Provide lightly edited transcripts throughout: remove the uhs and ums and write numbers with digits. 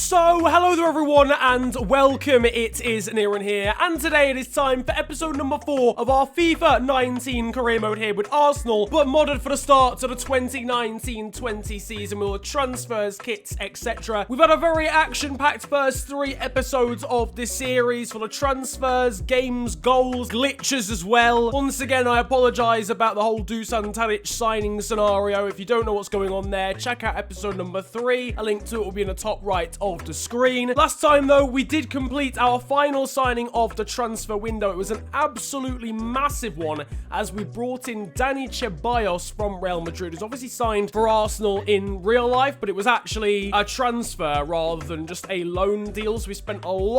So, hello there everyone, and welcome. It is Niran here, and today it is time for episode number 4 of our FIFA 19 career mode here with Arsenal, but modded for the start of the 2019-20 season with all the transfers, kits, etc. We've had a very action-packed first 3 episodes of this series full of transfers, games, goals, glitches as well. Once again, I apologise about the whole Dusan Tadic signing scenario. If you don't know what's going on there, check out episode number 3. A link to it will be in the top right of the screen. Last time though, we did complete our final signing of the transfer window. It was an absolutely massive one as we brought in Dani Ceballos from Real Madrid, who's obviously signed for Arsenal in real life, but it was actually a transfer rather than just a loan deal. So we spent a whole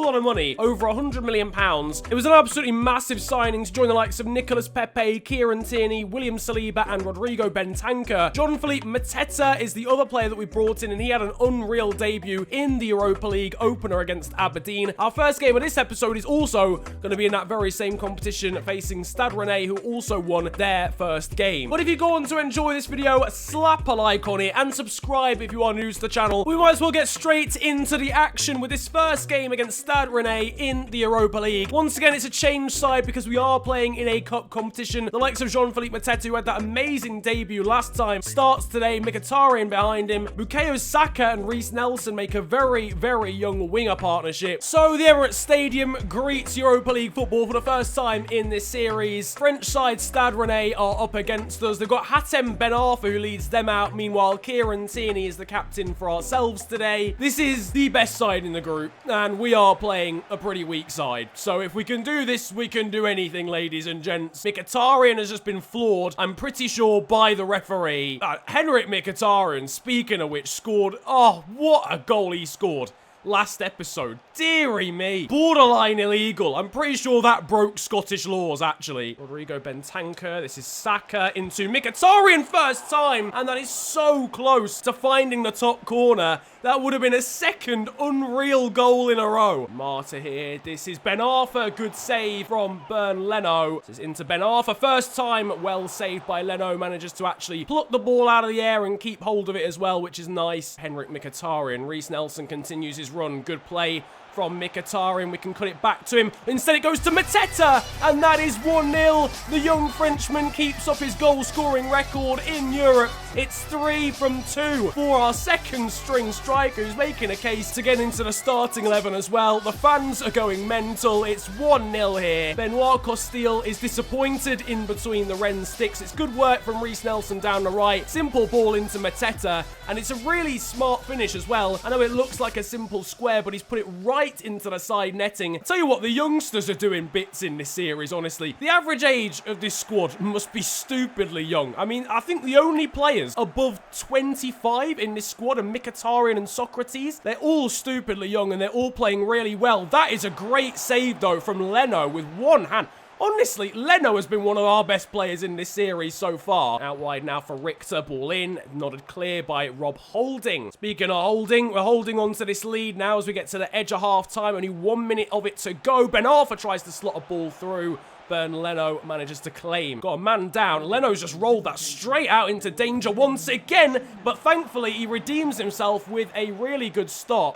lot of money, over £100 million. It was an absolutely massive signing to join the likes of Nicolas Pepe, Kieran Tierney, William Saliba, and Rodrigo Bentancur. Jean-Philippe Mateta is the other player that we brought in, and he had an unreal debut in the Europa League opener against Aberdeen. Our first game of this episode is also going to be in that very same competition, facing Stade Rennais, who also won their first game. But if you go on to enjoy this video, slap a like on it and subscribe if you are new to the channel. We might as well get straight into the action with this first game against Stade Rennais in the Europa League. Once again, it's a change side because we are playing in a cup competition. The likes of Jean-Philippe Mateta, who had that amazing debut last time, starts today. Mkhitaryan behind him. Bukayo Saka and Reiss Nelson make a very, very young winger partnership. So the Emirates Stadium greets Europa League football for the first time in this series. French side Stade Rennais are up against us. They've got Hatem Ben Arfa who leads them out. Meanwhile, Kieran Tierney is the captain for ourselves today. This is the best side in the group, and we are playing a pretty weak side. So if we can do this, we can do anything, ladies and gents. Mkhitaryan has just been floored, I'm pretty sure, by the referee. Henrik Mkhitaryan, speaking of which, scored. Oh, what a goal he scored last episode. Deary me. Borderline illegal. I'm pretty sure that broke Scottish laws, actually. Rodrigo Bentancur. This is Saka into Mkhitaryan first time. And that is so close to finding the top corner. That would have been a second unreal goal in a row. Marta here. This is Ben Arfa. Good save from Bernd Leno. This is into Ben Arfa. First time well saved by Leno. Manages to actually pluck the ball out of the air and keep hold of it as well, which is nice. Henrik Mkhitaryan. Reiss Nelson continues his run. Good play from Mkhitaryan. We can cut it back to him. Instead, it goes to Mateta, and that is 1-0. The young Frenchman keeps up his goal-scoring record in Europe. It's 3 from 2 for our second-string striker, who's making a case to get into the starting 11 as well. The fans are going mental. It's 1-0 here. Benoit Costil is disappointed in between the Rennes sticks. It's good work from Reiss Nelson down the right. Simple ball into Mateta, and it's a really smart finish as well. I know it looks like a simple square, but he's put it right into the side netting. Tell you what, the youngsters are doing bits in this series, honestly. The average age of this squad must be stupidly young. I mean, I think the only players above 25 in this squad are Mkhitaryan and Socrates. They're all stupidly young and they're all playing really well. That is a great save, though, from Leno with one hand. Honestly, Leno has been one of our best players in this series so far. Out wide now for Richter. Ball in. Nodded clear by Rob Holding. Speaking of Holding, we're holding on to this lead now as we get to the edge of half-time. Only 1 minute of it to go. Ben Arfa tries to slot a ball through. Bernd Leno manages to claim. Got a man down. Leno's just rolled that straight out into danger once again. But thankfully, he redeems himself with a really good stop.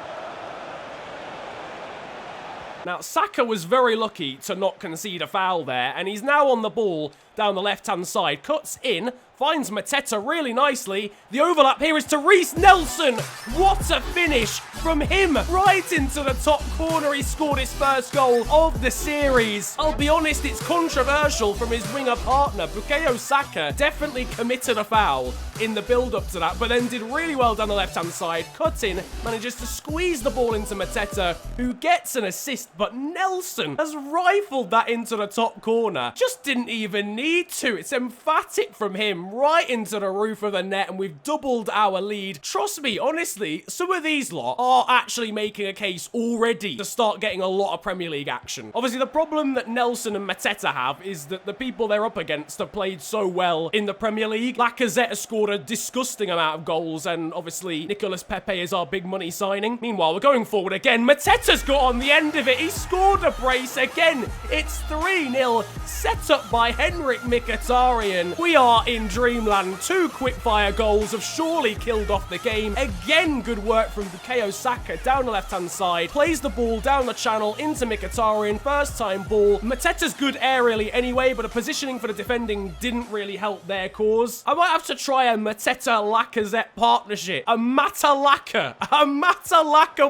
Now, Saka was very lucky to not concede a foul there, and he's now on the ball down the left-hand side. Cuts in, finds Mateta really nicely. The overlap here is to Reiss Nelson. What a finish from him. Right into the top corner. He scored his first goal of the series. I'll be honest, it's controversial from his winger partner. Bukayo Saka definitely committed a foul in the build-up to that, but then did really well down the left-hand side. Cut in, manages to squeeze the ball into Mateta, who gets an assist, but Nelson has rifled that into the top corner. Just didn't even need to. It's emphatic from him right into the roof of the net, and we've doubled our lead. Trust me, honestly, some of these lot are actually making a case already to start getting a lot of Premier League action. Obviously, the problem that Nelson and Mateta have is that the people they're up against have played so well in the Premier League. Lacazette has scored a disgusting amount of goals, and obviously Nicolas Pepe is our big money signing. Meanwhile, we're going forward again. Mateta's got on the end of it. He scored a brace again. It's 3-0, set up by Henrik Henrik Mkhitaryan. We are in dreamland. 2 quickfire goals have surely killed off the game. Again, good work from Bukayo Saka down the left-hand side. Plays the ball down the channel into Mkhitaryan. First time ball. Mateta's good aerially anyway, but the positioning for the defending didn't really help their cause. I might have to try a Mateta-Lacazette partnership. A Matalaka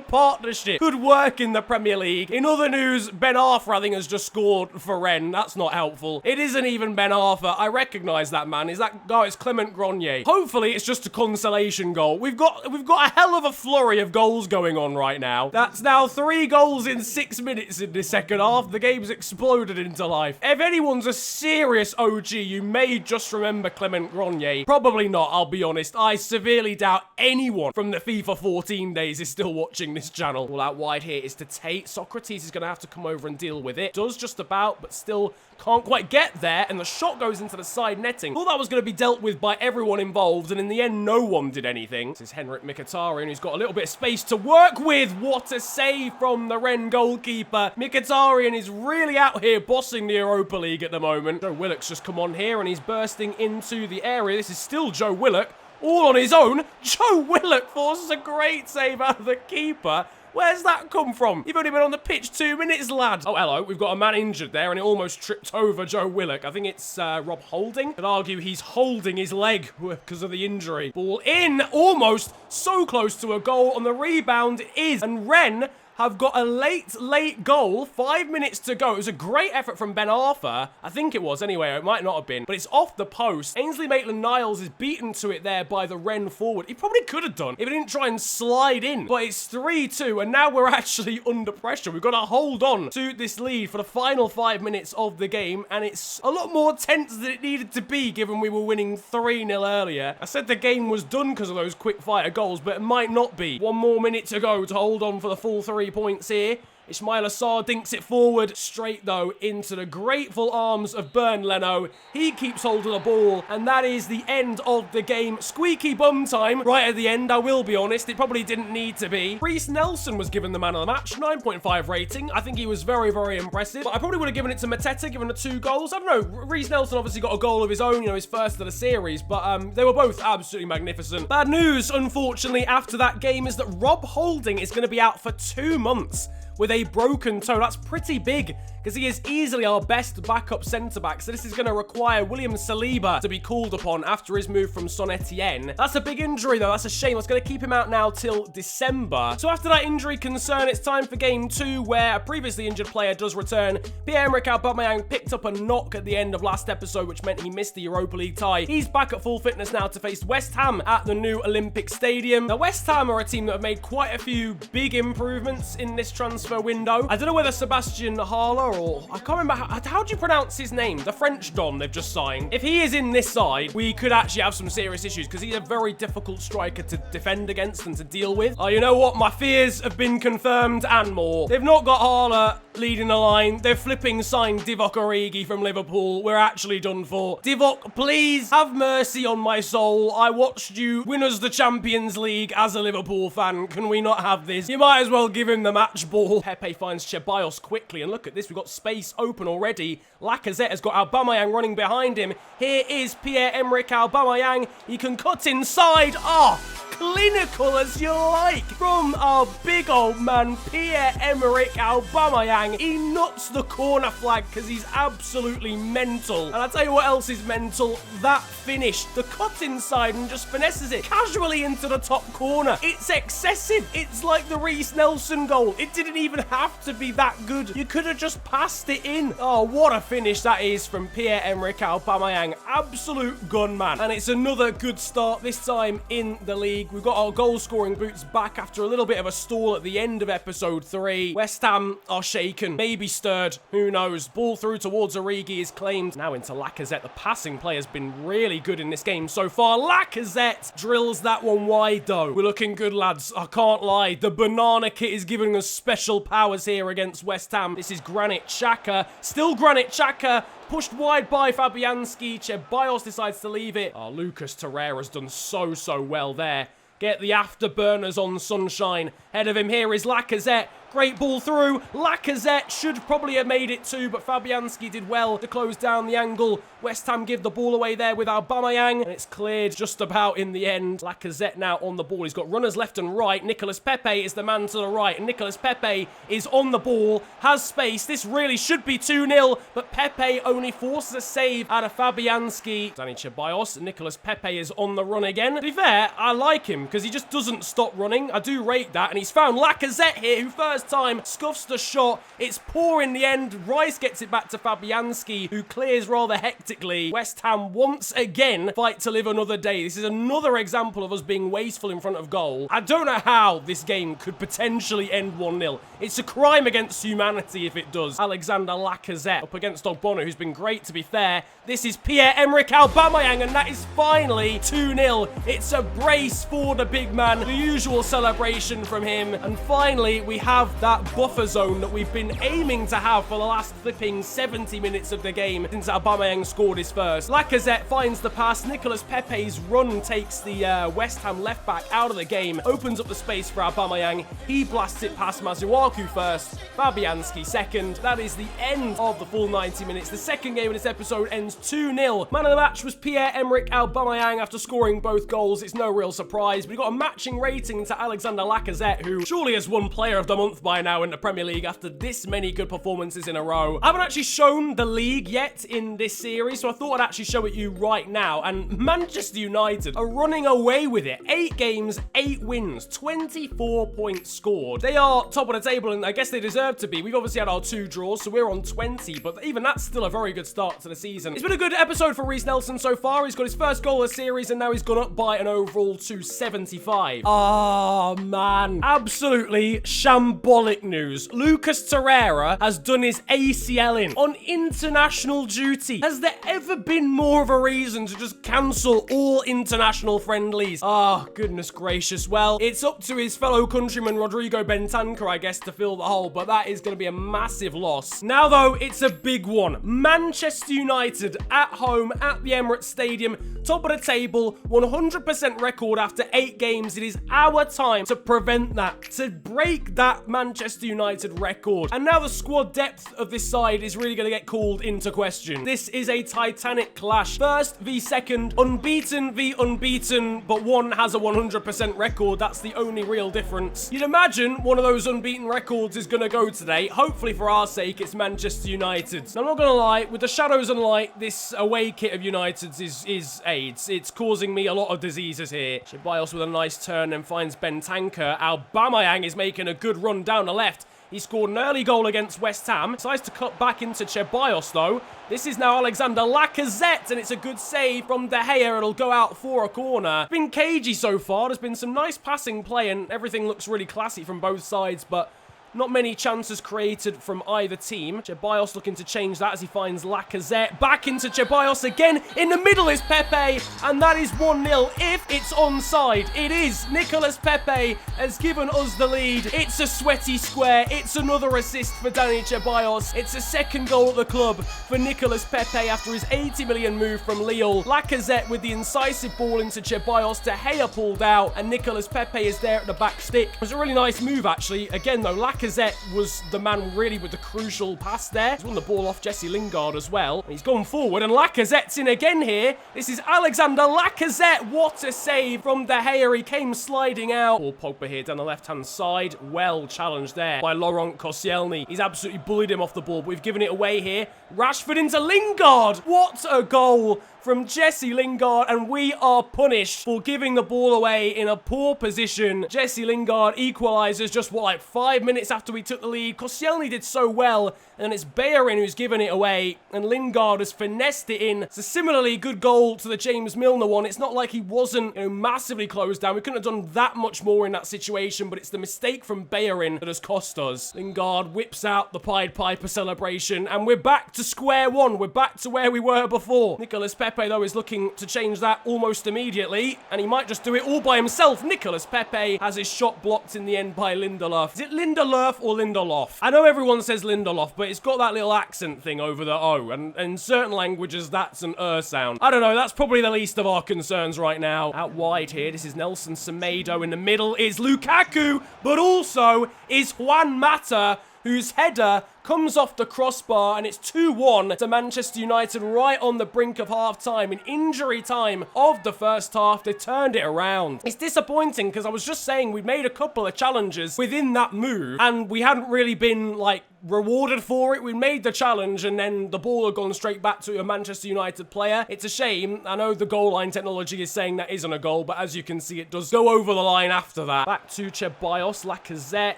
partnership. Good work in the Premier League. In other news, Ben Arthur, I think, has just scored for Rennes. That's not helpful. It isn't even Ben Arthur. I recognise that man. Is that guy? It's Clement Grenier. Hopefully, it's just a consolation goal. We've got a hell of a flurry of goals going on right now. That's now 3 goals in 6 minutes in this second half. The game's exploded into life. If anyone's a serious OG, you may just remember Clement Grenier. Probably not, I'll be honest. I severely doubt anyone from the FIFA 14 days is still watching this channel. All out wide here is to Tate. Socrates is going to have to come over and deal with it. Does just about, but still can't quite get there, and the shot goes into the side netting. Thought that was going to be dealt with by everyone involved, and in the end, no one did anything. This is Henrik Mkhitaryan, who's got a little bit of space to work with. What a save from the Rennes goalkeeper. Mkhitaryan is really out here bossing the Europa League at the moment. Joe Willock's just come on here, and he's bursting into the area. This is still Joe Willock, all on his own. Joe Willock forces a great save out of the keeper. Where's that come from? You've only been on the pitch 2 minutes, lad. Oh, hello. We've got a man injured there, and it almost tripped over Joe Willock. I think it's Rob Holding. I'd argue he's holding his leg because of the injury. Ball in, almost so close to a goal. On the rebound, it is. And Rennes have got a late goal. 5 minutes to go. It was a great effort from Ben Arthur. I think it was anyway. It might not have been. But it's off the post. Ainsley Maitland-Niles is beaten to it there by the Rennes forward. He probably could have done if he didn't try and slide in. But it's 3-2. And now we're actually under pressure. We've got to hold on to this lead for the final 5 minutes of the game. And it's a lot more tense than it needed to be given we were winning 3-0 earlier. I said the game was done because of those quick fire goals, but it might not be. 1 more minute to go to hold on for the full 3 points here. Ismail Assar dinks it forward, straight though into the grateful arms of Bernd Leno. He keeps hold of the ball, and that is the end of the game. Squeaky bum time right at the end, I will be honest. It probably didn't need to be. Reiss Nelson was given the man of the match, 9.5 rating. I think he was very, very impressive. But I probably would have given it to Mateta, given the 2 goals. I don't know, Reiss Nelson obviously got a goal of his own, you know, his first of the series, but they were both absolutely magnificent. Bad news, unfortunately, after that game is that Rob Holding is going to be out for 2 months with a broken toe. That's pretty big, because he is easily our best backup centre-back, so this is going to require William Saliba to be called upon after his move from Saint-Etienne. That's a big injury, though. That's a shame. That's going to keep him out now till December. So after that injury concern, it's time for Game 2, where a previously injured player does return. Pierre-Emerick Aubameyang picked up a knock at the end of last episode, which meant he missed the Europa League tie. He's back at full fitness now to face West Ham at the new Olympic Stadium. Now, West Ham are a team that have made quite a few big improvements in this transfer window. I don't know whether Sebastian Haller or... I can't remember how do you pronounce his name? The French Don they've just signed. If he is in this side, we could actually have some serious issues, because he's a very difficult striker to defend against and to deal with. Oh, you know what? My fears have been confirmed and more. They've not got Haller leading the line. They're flipping signed Divock Origi from Liverpool. We're actually done for. Divock, please have mercy on my soul. I watched you win us the Champions League as a Liverpool fan. Can we not have this? You might as well give him the match ball. Pepe finds Ceballos quickly, and look at this. We've got space open already. Lacazette has got Aubameyang running behind him. Here is Pierre-Emerick Aubameyang. He can cut inside. Ah! Clinical as you like from our big old man Pierre-Emerick Aubameyang. He nuts the corner flag because he's absolutely mental. And I'll tell you what else is mental, that finish. The cut inside and just finesses it casually into the top corner. It's excessive. It's like the Reiss Nelson goal. It didn't even have to be that good. You could have just passed it in. Oh, what a finish that is from Pierre-Emerick Aubameyang. Absolute gunman. And it's another good start, this time in the league. We've got our goal-scoring boots back after a little bit of a stall at the end of episode 3. West Ham are shaken, maybe stirred, who knows. Ball through towards Origi is claimed. Now into Lacazette. The passing play has been really good in this game so far. Lacazette drills that one wide, though. We're looking good, lads. I can't lie. The banana kit is giving us special powers here against West Ham. This is Granit Xhaka. Still Granit Xhaka. Pushed wide by Fabianski. Ceballos decides to leave it. Oh, Lucas Torreira's done so well there. Get the afterburners on, sunshine. Ahead of him here is Lacazette. Great ball through. Lacazette should probably have made it too, but Fabianski did well to close down the angle. West Ham give the ball away there with Aubameyang, and it's cleared just about in the end. Lacazette now on the ball. He's got runners left and right. Nicolas Pepe is the man to the right, and Nicolas Pepe is on the ball, has space. This really should be 2-0, but Pepe only forces a save out of Fabianski. Dani Ceballos. Nicolas Pepe is on the run again. To be fair, I like him because he just doesn't stop running. I do rate that, and he's found Lacazette here, who first time scuffs the shot. It's poor in the end. Rice gets it back to Fabianski, who clears rather hectically. West Ham once again fight to live another day. This is another example of us being wasteful in front of goal. I don't know how this game could potentially end 1-0. It's a crime against humanity if it does. Alexander Lacazette up against Ogbonna, who's been great to be fair. This is Pierre-Emerick Aubameyang, and that is finally 2-0. It's a brace for the big man. The usual celebration from him. And finally, we have that buffer zone that we've been aiming to have for the last flipping 70 minutes of the game since Aubameyang scored his first. Lacazette finds the pass. Nicolas Pepe's run takes the West Ham left back out of the game, opens up the space for Aubameyang. He blasts it past Masuaku first, Fabianski second. That is the end of the full 90 minutes. The second game of this episode ends 2-0. Man of the match was Pierre-Emerick Aubameyang after scoring both goals. It's no real surprise, but he got a matching rating to Alexander Lacazette, who surely has won Player of the Month by now in the Premier League after this many good performances in a row. I haven't actually shown the league yet in this series, so I thought I'd actually show it you right now. And Manchester United are running away with it. 8 games, 8 wins, 24 points scored. They are top of the table, and I guess they deserve to be. We've obviously had our 2 draws, so we're on 20, but even that's still a very good start to the season. It's been a good episode for Reiss Nelson so far. He's got his first goal of the series, and now he's gone up by an overall to 75. Oh, man. Absolutely shambolic news. Lucas Torreira has done his ACL in on international duty. Has there ever been more of a reason to just cancel all international friendlies? Oh, goodness gracious. Well, it's up to his fellow countryman Rodrigo Bentancur, I guess, to fill the hole, but that is going to be a massive loss. Now, though, it's a big one. Manchester United at home at the Emirates Stadium, top of the table, 100% record after 8 games. It is our time to prevent that, to break that Manchester United record. And now the squad depth of this side is really going to get called into question. This is a titanic clash. First v second, unbeaten v unbeaten, but one has a 100% record. That's the only real difference. You'd imagine one of those unbeaten records is going to go today. Hopefully for our sake, it's Manchester United. Now, I'm not going to lie, with the shadows and light, this away kit of United's is AIDS. It's causing me a lot of diseases here. Ceballos with a nice turn and finds Bentancur. Aubameyang is making a good run down the left. He scored an early goal against West Ham. Decides to cut back into Ceballos, though. This is now Alexander Lacazette, and it's a good save from De Gea. It'll go out for a corner. It's been cagey so far. There's been some nice passing play, and everything looks really classy from both sides, but not many chances created from either team. Ceballos looking to change that as he finds Lacazette. Back into Ceballos again. In the middle is Pepe, and that is 1-0 if it's onside. It is. Nicolas Pepe has given us the lead. It's a sweaty square. It's another assist for Dani Ceballos. It's a second goal at the club for Nicolas Pepe after his 80 million move from Lille. Lacazette with the incisive ball into Ceballos. De Gea pulled out, and Nicolas Pepe is there at the back stick. It was a really nice move, actually. Again, though, Lacazette was the man really with the crucial pass there. He's won the ball off Jesse Lingard as well. And he's gone forward, and Lacazette's in again here. This is Alexander Lacazette. What a save from De Gea. He came sliding out. Paul Pogba here down the left-hand side. Well challenged there by Laurent Koscielny. He's absolutely bullied him off the ball, but we've given it away here. Rashford into Lingard. What a goal from Jesse Lingard, and we are punished for giving the ball away in a poor position. Jesse Lingard equalizes just, what, like 5 minutes after we took the lead. Koscielny did so well, and it's Bellerin who's given it away, and Lingard has finessed it in. It's a similarly good goal to the James Milner one. It's not like he wasn't, massively closed down. We couldn't have done that much more in that situation, but it's the mistake from Bellerin that has cost us. Lingard whips out the Pied Piper celebration, and we're back to square one. We're back to where we were before. Nicolas Pepe, though, is looking to change that almost immediately, and he might just do it all by himself. Nicolas Pepe has his shot blocked in the end by Lindelof. Is it Lindelof? Lindelof or Lindelof? I know everyone says Lindelof, but it's got that little accent thing over the O, and in certain languages, that's an sound. I don't know, that's probably the least of our concerns right now. Out wide here, this is Nelson Semedo. In the middle is Lukaku, but also is Juan Mata, whose header comes off the crossbar, and it's 2-1 to Manchester United right on the brink of half-time. In injury time of the first half, they turned it around. It's disappointing because I was just saying we made a couple of challenges within that move, and we hadn't really been, like, rewarded for it. We made the challenge, and then the ball had gone straight back to a Manchester United player. It's a shame. I know the goal line technology is saying that isn't a goal, but as you can see, it does go over the line after that. Back to Ceballos, Lacazette,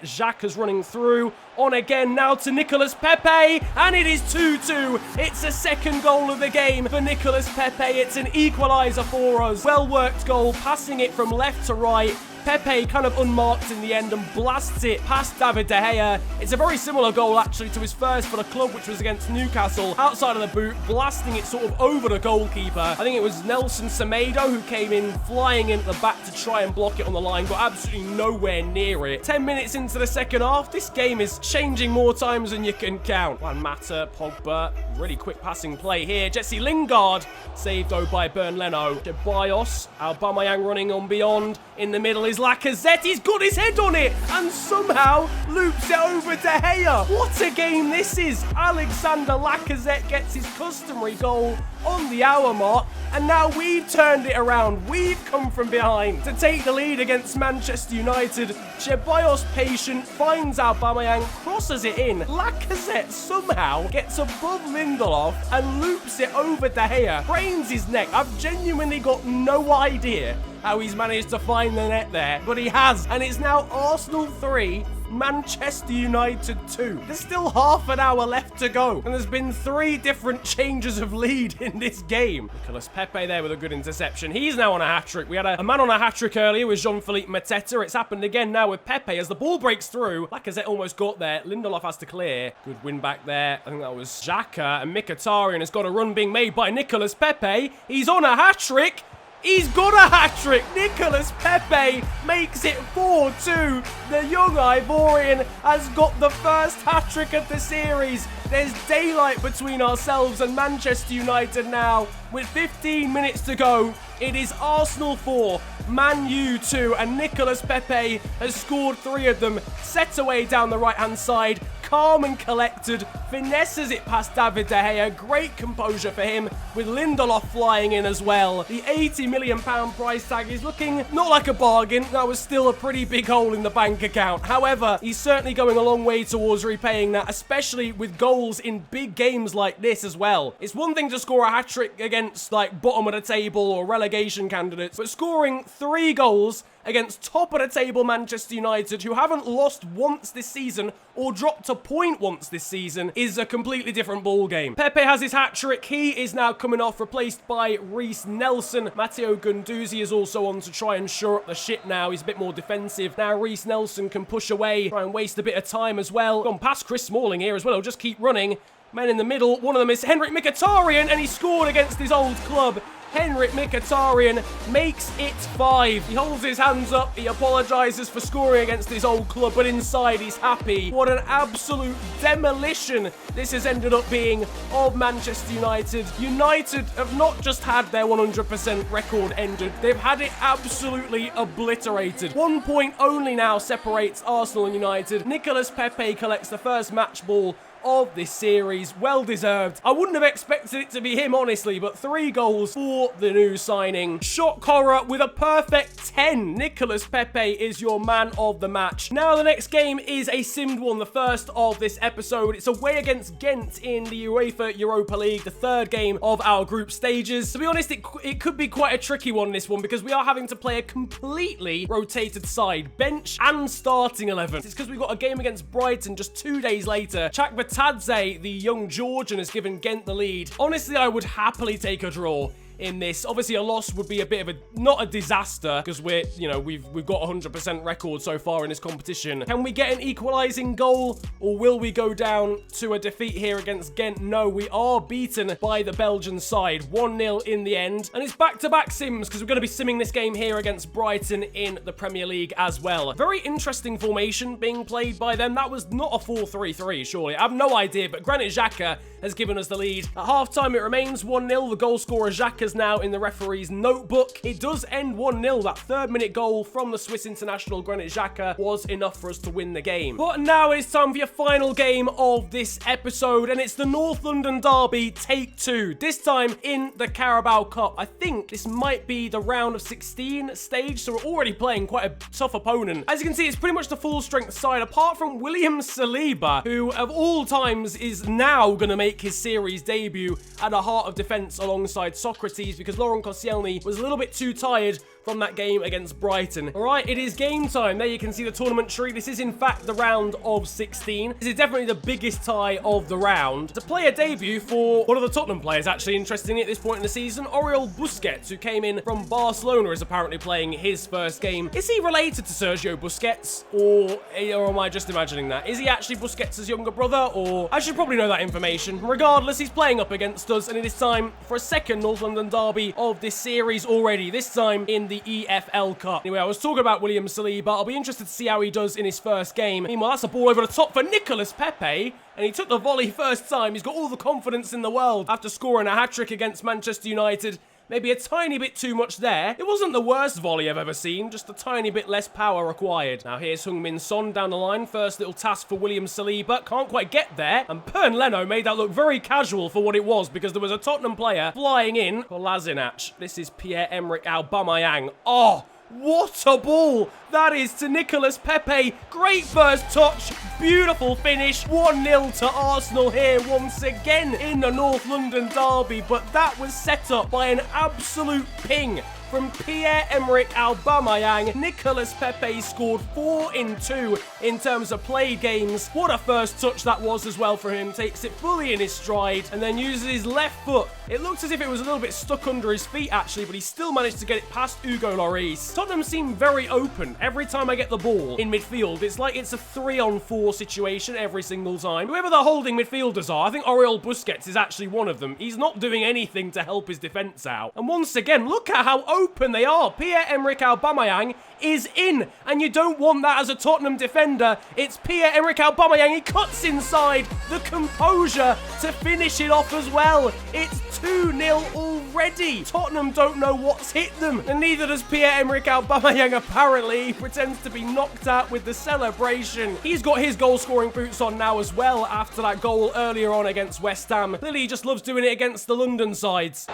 Xhaka's running through. On again now to Nicolas Pepe, and it is 2-2. It's a second goal of the game for Nicolas Pepe. It's an equaliser for us. Well-worked goal, passing it from left to right. Pepe kind of unmarked in the end and blasts it past David De Gea. It's a very similar goal actually to his first for the club, which was against Newcastle, outside of the boot, blasting it sort of over the goalkeeper. I think it was Nelson Semedo who came in flying into the back to try and block it on the line, got absolutely nowhere near it. 10 minutes into the second half, this game is changing more times than you can count. Juan Mata, Pogba, really quick passing play here. Jesse Lingard, saved though by Bern Leno. Ceballos, Aubameyang running on beyond. In the middle is Lacazette. He's got his head on it and somehow loops it over De Gea. What a game this is. Alexander Lacazette gets his customary goal on the hour mark, and now we've turned it around. We've come from behind to take the lead against Manchester United. Ceballos patient, finds Aubameyang, crosses it in. Lacazette somehow gets above Lindelof and loops it over De Gea. Brains his neck. I've genuinely got no idea how he's managed to find the net there, but he has, and it's now Arsenal 3, Manchester United 2. There's still half an hour left to go, and there's been 3 different changes of lead in this game. Nicolas Pepe there with a good interception. He's now on a hat-trick. We had a man on a hat-trick earlier with Jean-Philippe Mateta. It's happened again now with Pepe as the ball breaks through. Lacazette almost got there. Lindelof has to clear. Good win back there. I think that was Xhaka, and Mkhitaryan has got a run being made by Nicolas Pepe. He's on a hat-trick. He's got a hat-trick. Nicolas Pepe makes it 4-2. The young Ivorian has got the first hat-trick of the series. There's daylight between ourselves and Manchester United now. With 15 minutes to go, it is Arsenal 4, Man U 2, and Nicolas Pepe has scored 3 of them. Set away down the right-hand side, calm and collected, finesses it past David De Gea. Great composure for him, with Lindelof flying in as well. The £80 million price tag is looking not like a bargain. That was still a pretty big hole in the bank account. However, he's certainly going a long way towards repaying that, especially with goals in big games like this as well. It's one thing to score a hat-trick against, like, bottom of the table or relegation candidates, but scoring 3 goals against top-of-the-table Manchester United, who haven't lost once this season or dropped a point once this season, is a completely different ballgame. Pepe has his hat-trick. He is now coming off, replaced by Reece Nelson. Matteo Guendouzi is also on to try and shore up the ship now. He's a bit more defensive. Now Reece Nelson can push away, try and waste a bit of time as well. Gone past Chris Smalling here as well. He'll just keep running. Men in the middle. One of them is Henrik Mkhitaryan, and he scored against his old club. Henrik Mkhitaryan makes it 5. He holds his hands up. He apologises for scoring against his old club, but inside he's happy. What an absolute demolition this has ended up being of Manchester United. United have not just had their 100% record ended, they've had it absolutely obliterated. 1 point only now separates Arsenal and United. Nicolas Pepe collects the first match ball of this series. Well deserved. I wouldn't have expected it to be him, honestly, but 3 goals for the new signing. Shock horror with a perfect 10. Nicolas Pepe is your man of the match. Now the next game is a simmed one, the first of this episode. It's away against Ghent in the UEFA Europa League, the 3rd game of our group stages. To be honest, it could be quite a tricky one, this one, because we are having to play a completely rotated side, bench and starting 11. It's because we've got a game against Brighton just 2 days later. Tadze, the young Georgian, has given Ghent the lead. Honestly, I would happily take a draw in this. Obviously, a loss would be a bit of not a disaster, because we've got 100% record so far in this competition. Can we get an equalizing goal, or will we go down to a defeat here against Ghent? No, we are beaten by the Belgian side, 1-0 in the end. And it's back-to-back sims, because we're going to be simming this game here against Brighton in the Premier League as well. Very interesting formation being played by them. That was not a 4-3-3, surely. I have no idea, but Granit Xhaka has given us the lead. At half-time, it remains 1-0. The goal scorer Xhaka's now in the referee's notebook. It does end 1-0. That third-minute goal from the Swiss international Granit Xhaka was enough for us to win the game. But now it's time for your final game of this episode, and it's the North London Derby Take 2. This time in the Carabao Cup. I think this might be the round of 16 stage, so we're already playing quite a tough opponent. As you can see, it's pretty much the full-strength side, apart from William Saliba, who of all times is now going to make his series debut at the heart of defense alongside Socrates, because Laurent Koscielny was a little bit too tired from that game against Brighton. All right, it is game time. There you can see the tournament tree. This is in fact the round of 16. This is definitely the biggest tie of the round. To play a debut for one of the Tottenham players, actually, interestingly, at this point in the season, Oriol Busquets, who came in from Barcelona, is apparently playing his first game. Is he related to Sergio Busquets, or am I just imagining that? Is he actually Busquets' younger brother, or I should probably know that information. Regardless, he's playing up against us, and it is time for a second North London derby of this series already, this time in the EFL Cup. Anyway, I was talking about William Saliba. I'll be interested to see how he does in his first game. Meanwhile, that's a ball over the top for Nicolas Pepe, and he took the volley first time. He's got all the confidence in the world after scoring a hat-trick against Manchester United. Maybe a tiny bit too much there. It wasn't the worst volley I've ever seen, just a tiny bit less power required. Now here's Heung-min Son down the line. First little task for William Saliba. Can't quite get there. And Bernd Leno made that look very casual for what it was, because there was a Tottenham player flying in. Kolasinac. This is Pierre-Emerick Aubameyang. Oh! What a ball! That is to Nicolas Pepe. Great first touch. Beautiful finish. 1-0 to Arsenal here once again in the North London derby. But that was set up by an absolute ping from Pierre-Emerick Aubameyang. Nicolas Pepe scored 4 in 2 in terms of played games. What a first touch that was as well for him. Takes it fully in his stride and then uses his left foot. It looks as if it was a little bit stuck under his feet actually, but he still managed to get it past Hugo Lloris. Tottenham seem very open every time I get the ball in midfield. It's like it's a 3-on-4 situation every single time. Whoever the holding midfielders are, I think Oriol Busquets is actually one of them. He's not doing anything to help his defense out. And once again, look at how open they are. Pierre-Emerick Aubameyang is in, and you don't want that as a Tottenham defender. It's Pierre-Emerick Aubameyang. He cuts inside. The composure to finish it off as well. It's 2-0 already. Tottenham don't know what's hit them, and neither does Pierre-Emerick Aubameyang apparently. He pretends to be knocked out with the celebration. He's got his goal-scoring boots on now as well after that goal earlier on against West Ham. Clearly he just loves doing it against the London sides.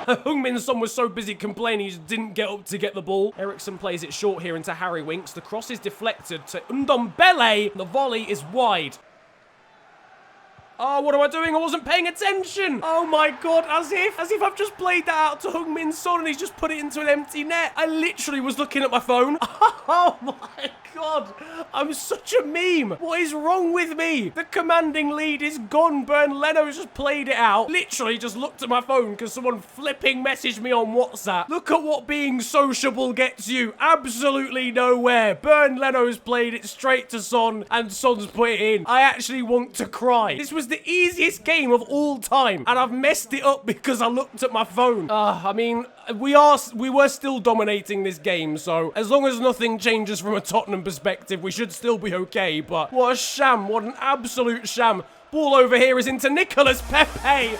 Heung-min Son was so busy complaining he just didn't get up to get the ball. Eriksson plays it short here into Harry Winks. The cross is deflected to Ndombele. The volley is wide. Oh, what am I doing? I wasn't paying attention. Oh my God, as if I've just played that out to Heung-min Son and he's just put it into an empty net. I literally was looking at my phone. Oh my God, I'm such a meme. What is wrong with me? The commanding lead is gone. Bernd Leno's just played it out. Literally just looked at my phone because someone flipping messaged me on WhatsApp. Look at what being sociable gets you. Absolutely nowhere. Bernd Leno's played it straight to Son and Son's put it in. I actually want to cry. This was the easiest game of all time, and I've messed it up because I looked at my phone. I mean, we were still dominating this game, so as long as nothing changes from a Tottenham perspective, we should still be okay. But what a sham, what an absolute sham. Ball over here is into Nicolas Pepe.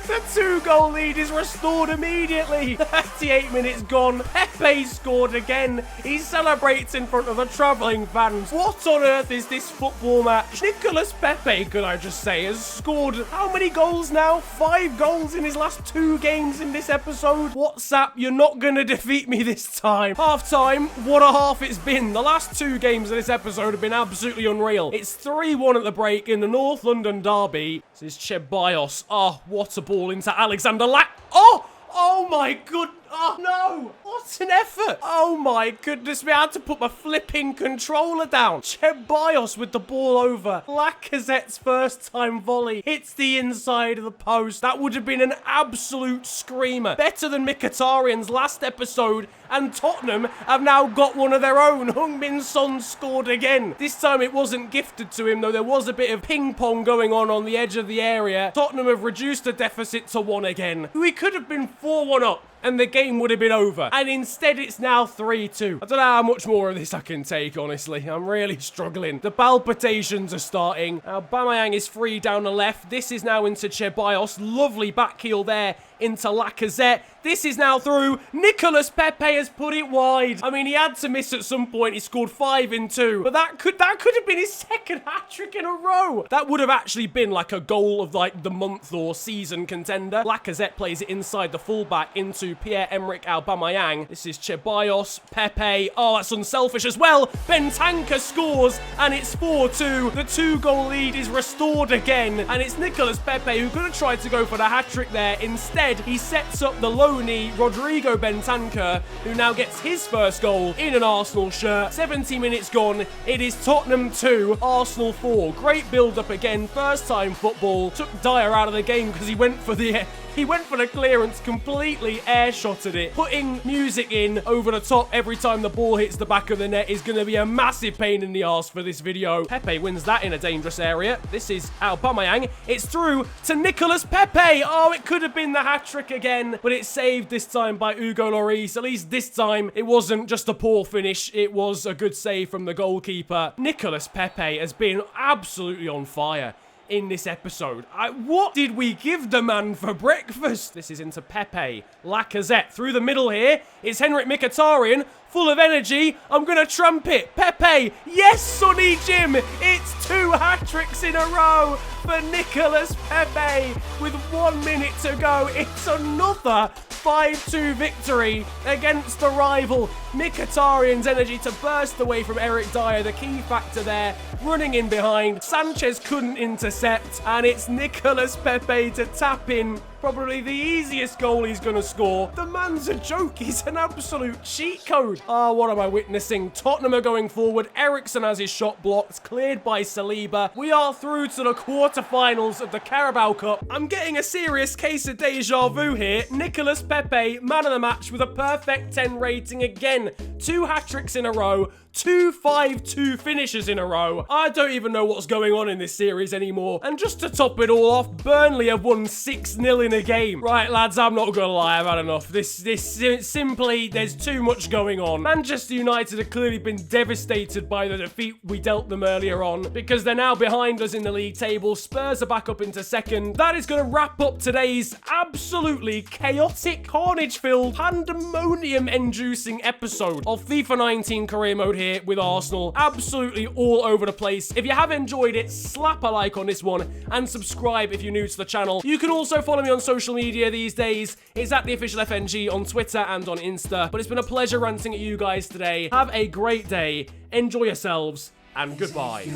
The 2-goal lead is restored immediately. 38 minutes gone. Pepe scored again. He celebrates in front of the travelling fans. What on earth is this football match? Nicolas Pepe, could I just say, has scored how many goals now? 5 goals in his last 2 games in this episode. WhatsApp, you're not going to defeat me this time. Half time, what a half it's been. The last 2 games of this episode have been absolutely unreal. It's 3-1 at the break in the North London derby. This is Ceballos. Oh, what a ball into Alexander Lack. Oh my good. Oh, no. What an effort. Oh, my goodness me. I had to put my flipping controller down. Ceballos with the ball over. Lacazette's first time volley hits the inside of the post. That would have been an absolute screamer. Better than Mkhitaryan's last episode. And Tottenham have now got one of their own. Heung-min Son scored again. This time it wasn't gifted to him, though there was a bit of ping-pong going on the edge of the area. Tottenham have reduced the deficit to 1 again. We could have been 4-1 up, and the game would have been over. And instead, it's now 3-2. I don't know how much more of this I can take, honestly. I'm really struggling. The palpitations are starting. Aubameyang is free down the left. This is now into Ceballos. Lovely back heel there into Lacazette. This is now through. Nicolas Pepe has put it wide. I mean, he had to miss at some point. He scored 5 in 2. But that could have been his second hat-trick in a row. That would have actually been like a goal of like the month or season contender. Lacazette plays it inside the fullback into Pierre-Emerick Aubameyang. This is Ceballos, Pepe. Oh, that's unselfish as well. Bentancur scores, and it's 4-2. The 2-goal lead is restored again, and it's Nicolas Pepe who could have tried to go for the hat-trick there. Instead, he sets up the loanee Rodrigo Bentancur, who now gets his first goal in an Arsenal shirt. 70 minutes gone. It is Tottenham 2, Arsenal 4. Great build-up again. First-time football. Took Dyer out of the game because he went for the clearance, completely air-shotted it. Putting music in over the top every time the ball hits the back of the net is going to be a massive pain in the arse for this video. Pepe wins that in a dangerous area. This is Aubameyang. It's through to Nicolas Pepe. Oh, it could have been the hat-trick again, but it's saved this time by Hugo Lloris. At least this time, it wasn't just a poor finish. It was a good save from the goalkeeper. Nicolas Pepe has been absolutely on fire in this episode. What did we give the man for breakfast? This is into Pepe. Lacazette through the middle here. It's Henrik Mkhitaryan, full of energy. I'm going to trumpet. Pepe. Yes, Sonny Jim. It's 2 hat-tricks in a row for Nicolas Pepe. With 1 minute to go, it's another 5-2 victory against the rival. Mkhitaryan's energy to burst away from Eric Dyer, the key factor there, running in behind. Sanchez couldn't intercept, and it's Nicolas Pepe to tap in. Probably the easiest goal he's going to score. The man's a joke. He's an absolute cheat code. Ah, what am I witnessing? Tottenham are going forward. Eriksen has his shot blocked, cleared by Saliba. We are through to the quarterfinals of the Carabao Cup. I'm getting a serious case of deja vu here. Nicolas Pepe, man of the match with a perfect 10 rating again. 2 hat-tricks in a row. 2 5-2 finishes in a row. I don't even know what's going on in this series anymore. And just to top it all off, Burnley have won 6-0 in a game. Right, lads, I'm not gonna lie, I've had enough. This simply, there's too much going on. Manchester United have clearly been devastated by the defeat we dealt them earlier on, because they're now behind us in the league table. Spurs are back up into second. That is gonna wrap up today's absolutely chaotic, carnage-filled, pandemonium-inducing episode of FIFA 19 career mode here with Arsenal. Absolutely all over the place. If you have enjoyed it, slap a like on this one and subscribe if you're new to the channel. You can also follow me on social media these days. It's at the official FNG on Twitter and on Insta. But it's been a pleasure ranting at you guys today. Have a great day. Enjoy yourselves and goodbye.